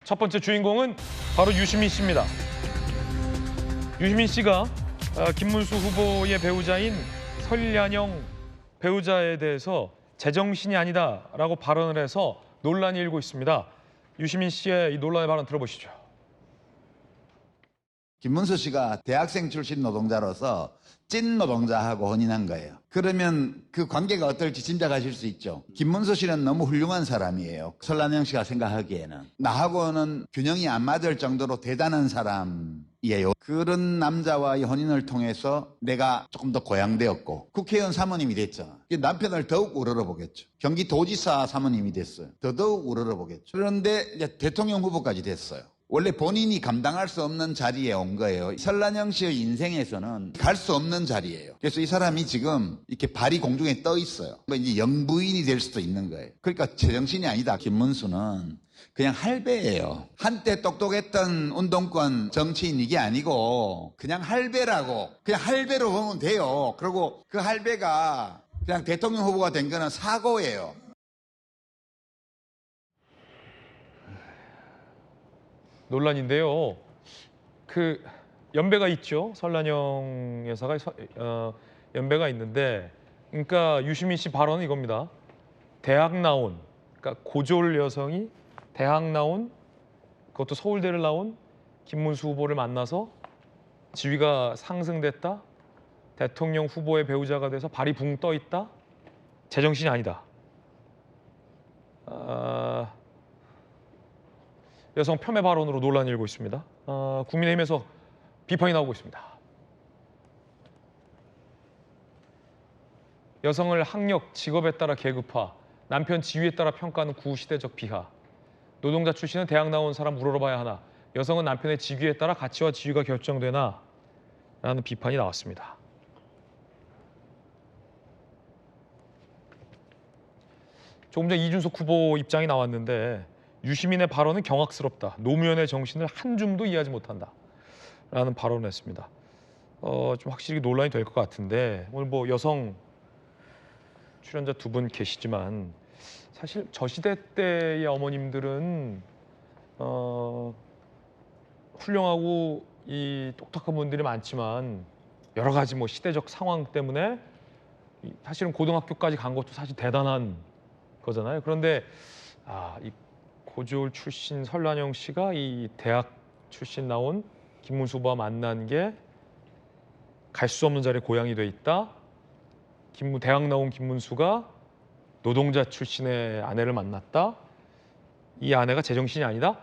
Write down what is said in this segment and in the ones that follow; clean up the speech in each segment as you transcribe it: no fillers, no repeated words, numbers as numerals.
첫 번째 주인공은 바로 유시민 씨입니다. 유시민 씨가 김문수 후보의 배우자인 설ян영 배우자에 대해서 제정신이 아니다라고 발언을 해서 논란이 일고 있습니다. 유시민 씨의 이 논란의 발언 들어보시죠. 김문수 씨가 대학생 출신 노동자로서 찐 노동자하고 혼인한 거예요. 그러면 그 관계가 어떨지 짐작하실 수 있죠. 김문수 씨는 너무 훌륭한 사람이에요. 설란영 씨가 생각하기에는. 나하고는 균형이 안 맞을 정도로 대단한 사람이에요. 그런 남자와의 혼인을 통해서 내가 조금 더 고양되었고 국회의원 사모님이 됐죠. 남편을 더욱 우러러보겠죠. 경기도지사 사모님이 됐어요. 더더욱 우러러보겠죠. 그런데 이제 대통령 후보까지 됐어요. 원래 본인이 감당할 수 없는 자리에 온 거예요. 설란영 씨의 인생에서는 갈 수 없는 자리예요. 그래서 이 사람이 지금 이렇게 발이 공중에 떠 있어요. 이제 영부인이 될 수도 있는 거예요. 그러니까 제정신이 아니다. 김문수는 그냥 할배예요. 한때 똑똑했던 운동권 정치인 이게 아니고 그냥 할배라고. 그냥 할배로 보면 돼요. 그리고 그 할배가 그냥 대통령 후보가 된 거는 사고예요. 논란인데요. 그 연배가 있죠. 설란영 여사가 연배가 있는데, 그러니까 유시민 씨 발언은 이겁니다. 대학 나온, 그러니까 고졸 여성이 대학 나온, 그것도 서울대를 나온 김문수 후보를 만나서 지위가 상승됐다. 대통령 후보의 배우자가 돼서 발이 붕 떠 있다. 제정신이 아니다. 여성 폄훼 발언으로 논란이 일고 있습니다. 국민의힘에서 비판이 나오고 있습니다. 여성을 학력, 직업에 따라 계급화, 남편 지위에 따라 평가하는 구시대적 비하. 노동자 출신은 대학 나온 사람 물어봐야 하나. 여성은 남편의 직위에 따라 가치와 지위가 결정되나? 라는 비판이 나왔습니다. 조금 전 이준석 후보 입장이 나왔는데, 유시민의 발언은 경악스럽다. 노무현의 정신을 한 줌도 이해하지 못한다. 라는 발언을 했습니다. 좀 확실히 논란이 될 것 같은데, 오늘 뭐 여성 출연자 두 분 계시지만 사실 저 시대 때의 어머님들은 훌륭하고 이 똑똑한 분들이 많지만 여러 가지 뭐 시대적 상황 때문에 사실은 고등학교까지 간 것도 사실 대단한 거잖아요. 그런데 이 고졸 출신 설란영 씨가 이 대학 출신 나온 김문수 후보와 만난 게 갈 수 없는 자리에 고향이 돼 있다. 대학 나온 김문수가 노동자 출신의 아내를 만났다. 이 아내가 제정신이 아니다.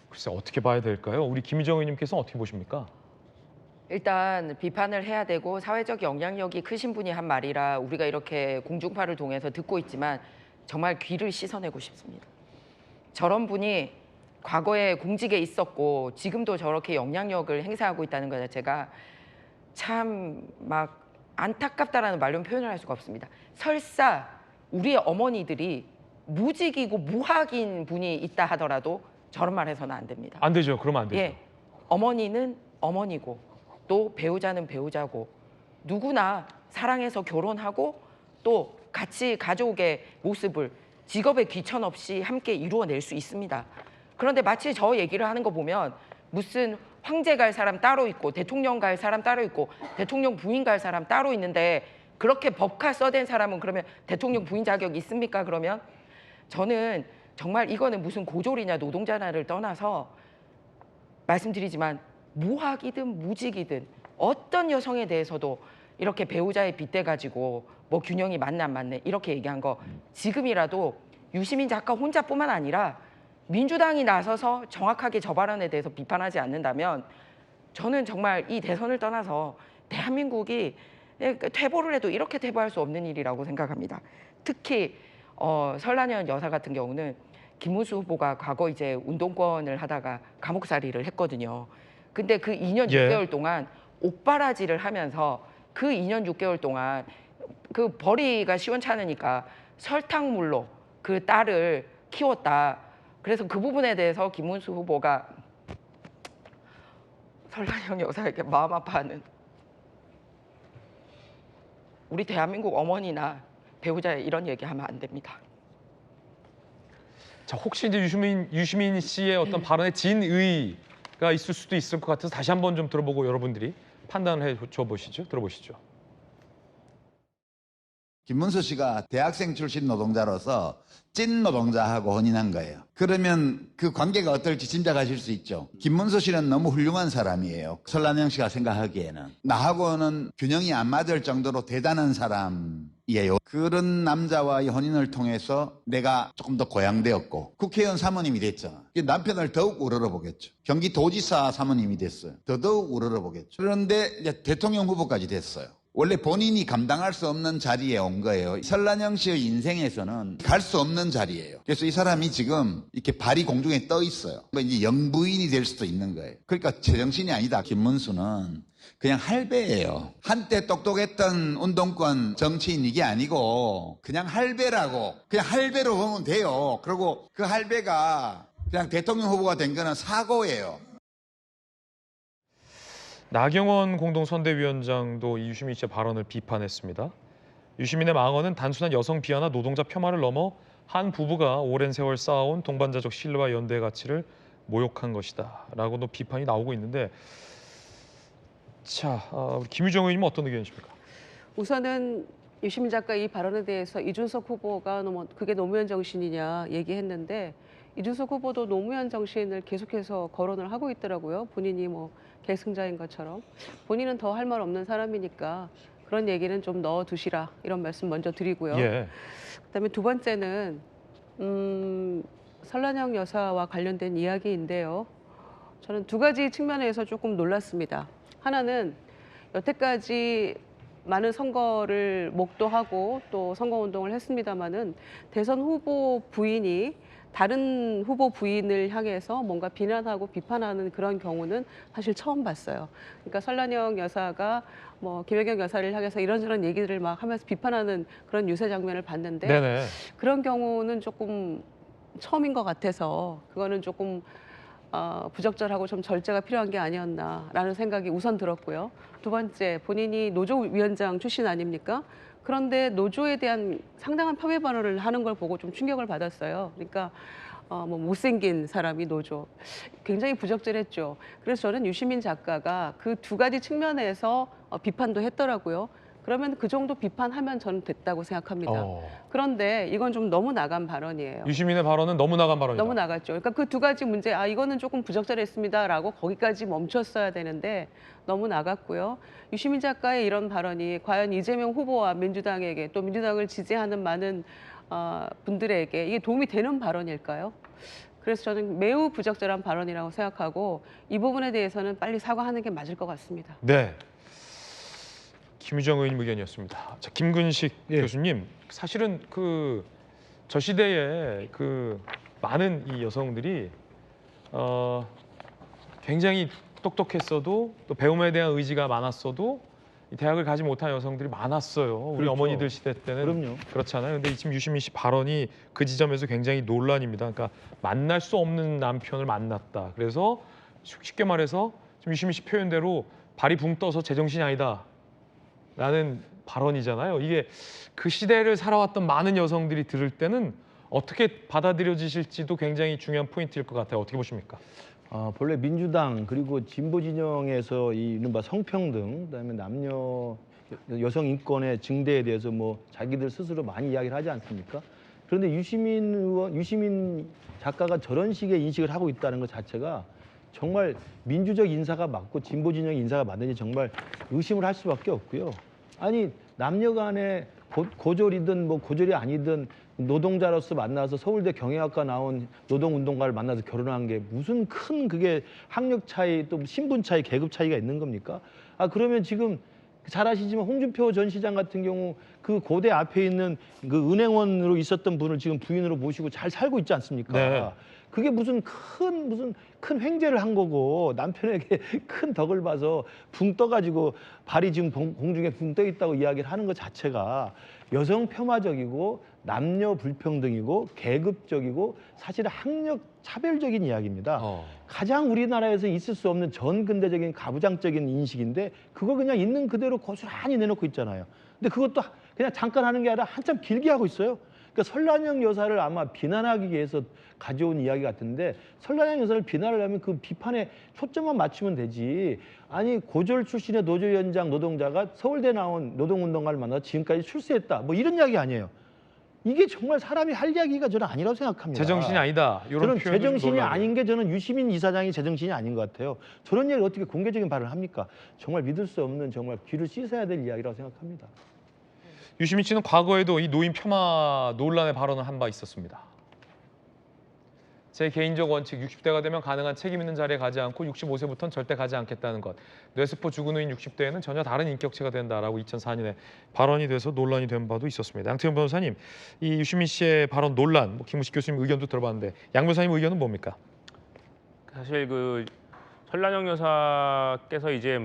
글쎄 어떻게 봐야 될까요? 우리 김희정 의원님께서는 어떻게 보십니까? 일단 비판을 해야 되고 사회적 영향력이 크신 분이 한 말이라 우리가 이렇게 공중파를 통해서 듣고 있지만 정말 귀를 씻어내고 싶습니다. 저런 분이 과거에 공직에 있었고 지금도 저렇게 영향력을 행사하고 있다는 것 자체가 참 막 안타깝다라는 말로 표현을 할 수가 없습니다. 설사 우리의 어머니들이 무직이고 무학인 분이 있다 하더라도 저런 말 해서는 안 됩니다. 안 되죠. 그러면 안 되죠. 예, 어머니는 어머니고 또 배우자는 배우자고 누구나 사랑해서 결혼하고 또 같이 가족의 모습을 직업에 귀천 없이 함께 이루어낼 수 있습니다. 그런데 마치 저 얘기를 하는 거 보면 무슨 황제 갈 사람 따로 있고 대통령 갈 사람 따로 있고 대통령 부인 갈 사람 따로 있는데 그렇게 법카 써댄 사람은 그러면 대통령 부인 자격 있습니까? 그러면 저는 정말 이거는 무슨 고졸이냐 노동자냐를 떠나서 말씀드리지만 무학이든 무직이든 어떤 여성에 대해서도 이렇게 배우자에 빗대가지고 뭐 균형이 맞네 안 맞네 이렇게 얘기한 거 지금이라도 유시민 작가 혼자뿐만 아니라 민주당이 나서서 정확하게 저 발언에 대해서 비판하지 않는다면 저는 정말 이 대선을 떠나서 대한민국이 퇴보를 해도 이렇게 퇴보할 수 없는 일이라고 생각합니다. 특히 설란현 여사 같은 경우는 김문수 후보가 과거 이제 운동권을 하다가 감옥살이를 했거든요. 근데 그 2년 6개월 동안 옥바라지를 하면서 그 2년 6개월 동안 그 벌이가 시원찮으니까 설탕물로 그 딸을 키웠다. 그래서 그 부분에 대해서 김문수 후보가 설란영 여사에게 마음 아파하는 우리 대한민국 어머니나 배우자에 이런 얘기하면 안 됩니다. 자, 혹시 이제 유시민 씨의 어떤 발언에 진의가 있을 수도 있을 것 같아서 다시 한번 좀 들어보고 여러분들이 판단해 줘 보시죠. 들어보시죠. 김문수 씨가 대학생 출신 노동자로서 찐 노동자하고 혼인한 거예요. 그러면 그 관계가 어떨지 짐작하실 수 있죠. 김문수 씨는 너무 훌륭한 사람이에요. 설란영 씨가 생각하기에는. 나하고는 균형이 안 맞을 정도로 대단한 사람이에요. 그런 남자와의 혼인을 통해서 내가 조금 더 고양되었고 국회의원 사모님이 됐죠. 남편을 더욱 우러러보겠죠. 경기도지사 사모님이 됐어요. 더더욱 우러러보겠죠. 그런데 이제 대통령 후보까지 됐어요. 원래 본인이 감당할 수 없는 자리에 온 거예요. 설란영 씨의 인생에서는 갈 수 없는 자리예요. 그래서 이 사람이 지금 이렇게 발이 공중에 떠 있어요. 이제 영부인이 될 수도 있는 거예요. 그러니까 제정신이 아니다. 김문수는 그냥 할배예요. 한때 똑똑했던 운동권 정치인 이게 아니고 그냥 할배라고. 그냥 할배로 보면 돼요. 그리고 그 할배가 그냥 대통령 후보가 된 거는 사고예요. 나경원 공동선대위원장도 이 유시민 씨의 발언을 비판했습니다. 유시민의 망언은 단순한 여성 비하나 노동자 폄하를 넘어 한 부부가 오랜 세월 쌓아온 동반자적 신뢰와 연대의 가치를 모욕한 것이다 라고도 비판이 나오고 있는데, 자, 우리 김유정 의원님은 어떤 의견이십니까? 우선은 유시민 작가 이 발언에 대해서 이준석 후보가 그게 노무현 정신이냐 얘기했는데, 이준석 후보도 노무현 정신을 계속해서 거론을 하고 있더라고요. 본인이 계승자인 것처럼. 본인은 더 할 말 없는 사람이니까 그런 얘기는 좀 넣어두시라, 이런 말씀 먼저 드리고요. 예. 그다음에 두 번째는 설란영 여사와 관련된 이야기인데요. 저는 두 가지 측면에서 조금 놀랐습니다. 하나는 여태까지 많은 선거를 목도하고 또 선거운동을 했습니다마는 대선 후보 부인이 다른 후보 부인을 향해서 뭔가 비난하고 비판하는 그런 경우는 사실 처음 봤어요. 그러니까 설란영 여사가 김혜경 여사를 향해서 이런저런 얘기들을 막 하면서 비판하는 그런 유세 장면을 봤는데, 네네. 그런 경우는 조금 처음인 것 같아서 그거는 조금 부적절하고 좀 절제가 필요한 게 아니었나라는 생각이 우선 들었고요. 두 번째, 본인이 노조위원장 출신 아닙니까? 그런데 노조에 대한 상당한 폄훼 발언을 하는 걸 보고 좀 충격을 받았어요. 그러니까 못생긴 사람이 노조. 굉장히 부적절했죠. 그래서 저는 유시민 작가가 그 두 가지 측면에서 비판도 했더라고요. 그러면 그 정도 비판하면 저는 됐다고 생각합니다. 그런데 이건 좀 너무 나간 발언이에요. 유시민의 발언은 너무 나간 발언이다. 너무 나갔죠. 그러니까 그 두 가지 문제, 이거는 조금 부적절했습니다라고 거기까지 멈췄어야 되는데 너무 나갔고요. 유시민 작가의 이런 발언이 과연 이재명 후보와 민주당에게, 또 민주당을 지지하는 많은 분들에게 이게 도움이 되는 발언일까요? 그래서 저는 매우 부적절한 발언이라고 생각하고 이 부분에 대해서는 빨리 사과하는 게 맞을 것 같습니다. 네. 김유정 의원님 의견이었습니다. 자, 김근식 교수님, 사실은 저 시대에 많은 이 여성들이 굉장히 똑똑했어도 또 배움에 대한 의지가 많았어도 이 대학을 가지 못한 여성들이 많았어요. 우리 그렇죠. 어머니들 시대 때는 그럼요. 그렇잖아요. 근데 지금 유시민 씨 발언이 그 지점에서 굉장히 논란입니다. 그러니까 만날 수 없는 남편을 만났다. 그래서 쉽게 말해서 지금 유시민 씨 표현대로 발이 붕 떠서 제정신이 아니다 라는 발언이잖아요. 이게 그 시대를 살아왔던 많은 여성들이 들을 때는 어떻게 받아들여지실지도 굉장히 중요한 포인트일 것 같아요. 어떻게 보십니까? 본래 민주당 그리고 진보 진영에서 이 이른바 성평등, 그다음에 남녀 여성 인권의 증대에 대해서 자기들 스스로 많이 이야기를 하지 않습니까? 그런데 유시민 작가가 저런 식의 인식을 하고 있다는 것 자체가 정말 민주적 인사가 맞고 진보 진영의 인사가 맞는지 정말 의심을 할 수밖에 없고요. 아니, 남녀 간에 고졸이든 고졸이 아니든 노동자로서 만나서 서울대 경영학과 나온 노동운동가를 만나서 결혼한 게 무슨 큰 그게 학력 차이, 또 신분 차이, 계급 차이가 있는 겁니까? 그러면 지금 잘 아시지만 홍준표 전 시장 같은 경우 그 고대 앞에 있는 그 은행원으로 있었던 분을 지금 부인으로 모시고 잘 살고 있지 않습니까? 네. 그게 무슨 큰 횡재를 한 거고 남편에게 큰 덕을 봐서 붕 떠가지고 발이 지금 공중에 붕 떠 있다고 이야기를 하는 것 자체가 여성 폄하적이고 남녀 불평등이고 계급적이고 사실은 학력 차별적인 이야기입니다. 가장 우리나라에서 있을 수 없는 전근대적인 가부장적인 인식인데 그걸 그냥 있는 그대로 고스란히 내놓고 있잖아요. 근데 그것도 그냥 잠깐 하는 게 아니라 한참 길게 하고 있어요. 그러니까 설란영 여사를 아마 비난하기 위해서 가져온 이야기 같은데 설란영 여사를 비난을 하면 그 비판에 초점만 맞추면 되지. 아니 고졸 출신의 노조위원장 노동자가 서울대 나온 노동운동가를 만나 지금까지 출세했다. 뭐 이런 이야기 아니에요. 이게 정말 사람이 할 이야기가 저는 아니라고 생각합니다. 제정신이 아니다. 이런 저는 표현도 좀 제정신이 놀라워요. 아닌 게 저는 유시민 이사장이 제정신이 아닌 것 같아요. 저런 이야기를 어떻게 공개적인 발언을 합니까? 정말 믿을 수 없는 정말 귀를 씻어야 될 이야기라고 생각합니다. 유시민 씨는 과거에도 이 노인 폄하 논란의 발언을 한 바 있었습니다. 제 개인적 원칙 60대가 되면 가능한 책임 있는 자리에 가지 않고 65세부터는 절대 가지 않겠다는 것. 뇌세포 죽은 후인 60대에는 전혀 다른 인격체가 된다라고 2004년에 발언이 돼서 논란이 된 바도 있었습니다. 양태현 변호사님, 이 유시민 씨의 발언 논란, 뭐 김우식 교수님 의견도 들어봤는데 양 변호사님 의견은 뭡니까? 사실 그 설란영 여사께서 이제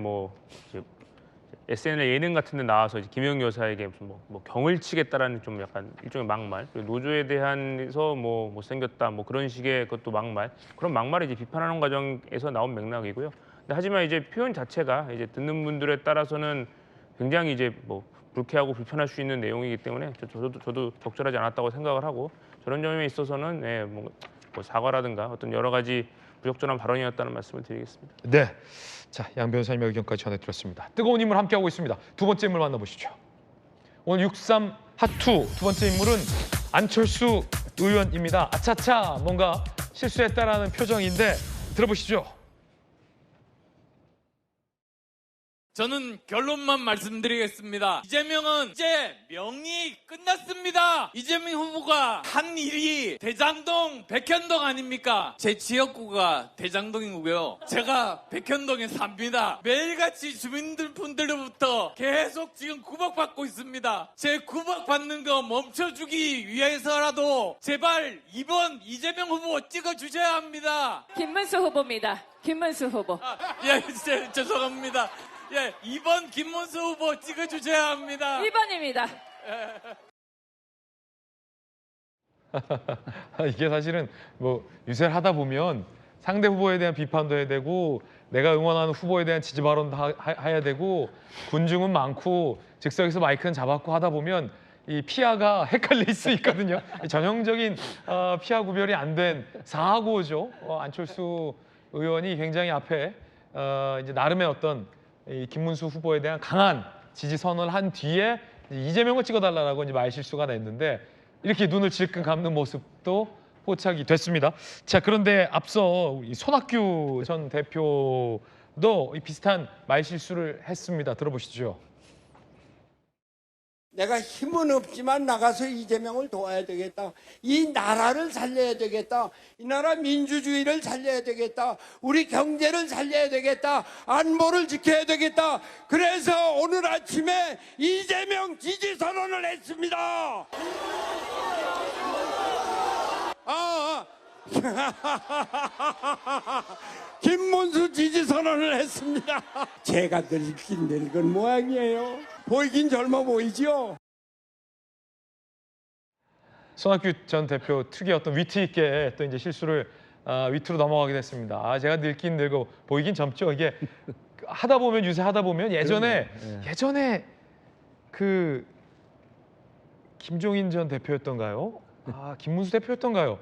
SNL 예능 같은 데 나와서 이제 김영 여사에게 무슨 뭐 경을 치겠다라는 좀 약간 일종의 막말, 그리고 노조에 대한서 뭐 못생겼다 뭐 그런 식의 그것도 막말, 그런 막말을 이제 비판하는 과정에서 나온 맥락이고요. 근데 하지만 이제 표현 자체가 이제 듣는 분들에 따라서는 굉장히 이제 뭐 불쾌하고 불편할 수 있는 내용이기 때문에 저도 적절하지 않았다고 생각을 하고, 저런 점에 있어서는 뭐 사과라든가 어떤 여러 가지 부적절한 발언이었다는 말씀을 드리겠습니다. 네, 자, 양 변호사님의 의견까지 전해드렸습니다. 뜨거운 인물 함께하고 있습니다. 두 번째 인물 만나보시죠. 오늘 63 핫투 두 번째 인물은 안철수 의원입니다. 아차차 뭔가 실수했다라는 표정인데 들어보시죠. 저는 결론만 말씀드리겠습니다. 이재명은 이제 명이 끝났습니다. 이재명 후보가 한 일이 대장동, 백현동 아닙니까? 제 지역구가 대장동이고요. 제가 백현동에 삽니다. 매일같이 주민분들로부터 계속 지금 구박받고 있습니다. 제 구박받는 거 멈춰주기 위해서라도 제발 이번 이재명 후보 찍어주셔야 합니다. 김문수 후보입니다. 김문수 후보. 죄송합니다. 예, 2번 김문수 후보 찍어주셔야 합니다. 1번입니다. 이게 사실은 뭐 유세를 하다 보면 상대 후보에 대한 비판도 해야 되고 내가 응원하는 후보에 대한 지지 발언도 해야 되고 군중은 많고 즉석에서 마이크는 잡았고 하다 보면 이 피아가 헷갈릴 수 있거든요. 전형적인 피아 구별이 안 된 사하고죠. 안철수 의원이 굉장히 앞에 이제 나름의 어떤 이 김문수 후보에 대한 강한 지지 선언을 한 뒤에 이재명을 찍어달라고 이제 말실수가 냈는데 이렇게 눈을 질끈 감는 모습도 포착이 됐습니다. 자, 그런데 앞서 이 손학규 전 대표도 이 비슷한 말실수를 했습니다. 들어보시죠. 내가 힘은 없지만 나가서 이재명을 도와야 되겠다. 이 나라를 살려야 되겠다. 이 나라 민주주의를 살려야 되겠다. 우리 경제를 살려야 되겠다. 안보를 지켜야 되겠다. 그래서 오늘 아침에 이재명 지지 선언을 했습니다. 김문수 지지 선언을 했습니다. 제가 늙긴 늙은 모양이에요. 보이긴 젊어 보이죠? 손학규 전 대표 특유의 어떤 위트 있게 또 이제 실수를 위트로 넘어가게 됐습니다. 제가 늙긴 늙어 보이긴 젊죠. 이게 하다 보면 유세하다 보면 예전에 그 김종인 전 대표였던가요? 김문수 대표였던가요?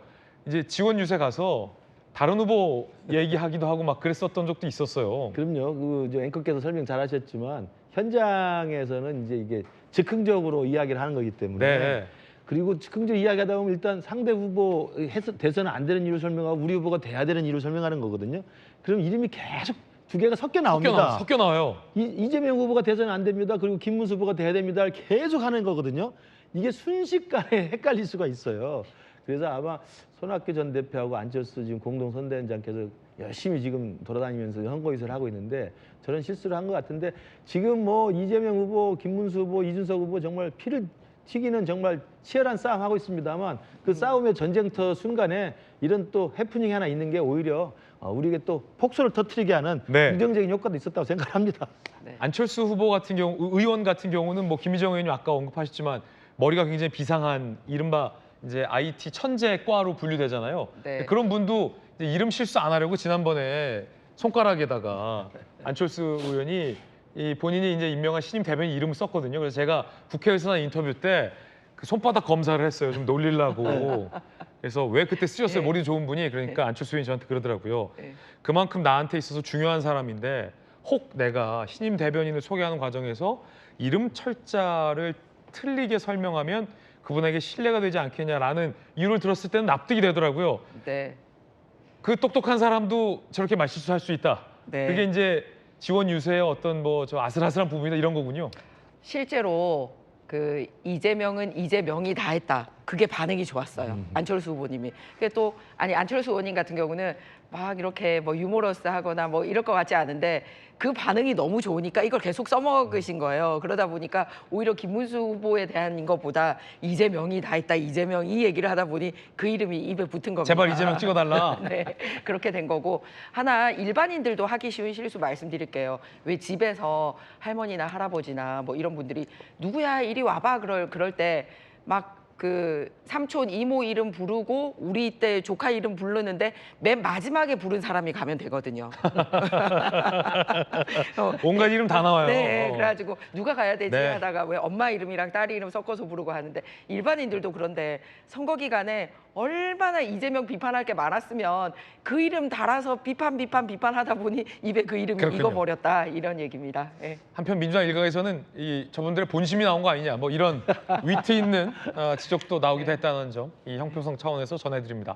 이제 지원 유세 가서 다른 후보 얘기하기도 하고 막 그랬었던 적도 있었어요. 그럼요. 저 앵커께서 설명 잘하셨지만 현장에서는 이제 이게 즉흥적으로 이야기를 하는 거기 때문에 네. 그리고 즉흥적으로 이야기하다 보면 일단 상대 후보 돼서는 안 되는 이유를 설명하고 우리 후보가 돼야 되는 이유를 설명하는 거거든요. 그럼 이름이 계속 두 개가 섞여 나옵니다. 섞여 나와요. 이재명 후보가 돼서는 안 됩니다. 그리고 김문수 후보가 돼야 됩니다를 계속 하는 거거든요. 이게 순식간에 헷갈릴 수가 있어요. 그래서 아마 손학규 전 대표하고 안철수 지금 공동 선대위원장께서 열심히 지금 돌아다니면서 선거유세를 하고 있는데 저런 실수를 한 것 같은데 지금 뭐 이재명 후보, 김문수 후보, 이준석 후보 정말 피를 튀기는 정말 치열한 싸움 하고 있습니다만 그 싸움의 전쟁터 순간에 이런 또 해프닝이 하나 있는 게 오히려 우리에게 또 폭소를 터뜨리게 하는 긍정적인 효과도 있었다고 생각합니다. 네. 안철수 후보 같은 경우, 의원 같은 경우는 뭐 김희정 의원님 아까 언급하셨지만 머리가 굉장히 비상한 이른바 이제 IT 천재과로 분류되잖아요. 네. 그런 분도 이제 이름 실수 안 하려고 지난번에 손가락에다가 안철수 의원이 본인이 이제 임명한 신임 대변인 이름을 썼거든요. 그래서 제가 국회에서 한 인터뷰 때 그 손바닥 검사를 했어요. 좀 놀리려고. 그래서 왜 그때 쓰셨어요? 네. 머리 좋은 분이. 그러니까 안철수 의원이 저한테 그러더라고요. 네. 그만큼 나한테 있어서 중요한 사람인데 혹 내가 신임 대변인을 소개하는 과정에서 이름 철자를 틀리게 설명하면 그분에게 신뢰가 되지 않겠냐라는 이유를 들었을 때는 납득이 되더라고요. 네. 그 똑똑한 사람도 저렇게 말실수할 수 있다. 네. 그게 이제 지원 유세의 어떤 뭐 저 아슬아슬한 부분이다 이런 거군요. 실제로 그 이재명은 이재명이 다 했다. 그게 반응이 좋았어요. 안철수 후보님이. 그게 또 아니 안철수 의원님 같은 경우는 막 이렇게 뭐 유머러스하거나 뭐 이럴 것 같지 않은데 그 반응이 너무 좋으니까 이걸 계속 써먹으신 거예요. 그러다 보니까 오히려 김문수 후보에 대한 것보다 이재명이 다 했다. 이재명 이 얘기를 하다 보니 그 이름이 입에 붙은 겁니다. 제발 이재명 찍어달라. 네, 그렇게 된 거고 하나 일반인들도 하기 쉬운 실수 말씀드릴게요. 왜 집에서 할머니나 할아버지나 뭐 이런 분들이 누구야 이리 와봐 그럴 때 막 그 삼촌 이모 이름 부르고 우리 때 조카 이름 부르는데 맨 마지막에 부른 사람이 가면 되거든요. 온갖 이름 다 나와요. 네, 그래가지고 누가 가야 되지 네. 하다가 왜 엄마 이름이랑 딸 이름 섞어서 부르고 하는데 일반인들도 그런데 선거 기간에 얼마나 이재명 비판할 게 많았으면 그 이름 달아서 비판하다 보니 입에 그 이름이 그렇군요. 익어버렸다 이런 얘기입니다. 예. 한편 민주당 일각에서는 이 저분들의 본심이 나온 거 아니냐 뭐 이런 위트 있는 지적도 나오기도 했다는 점 이 형평성 차원에서 전해드립니다.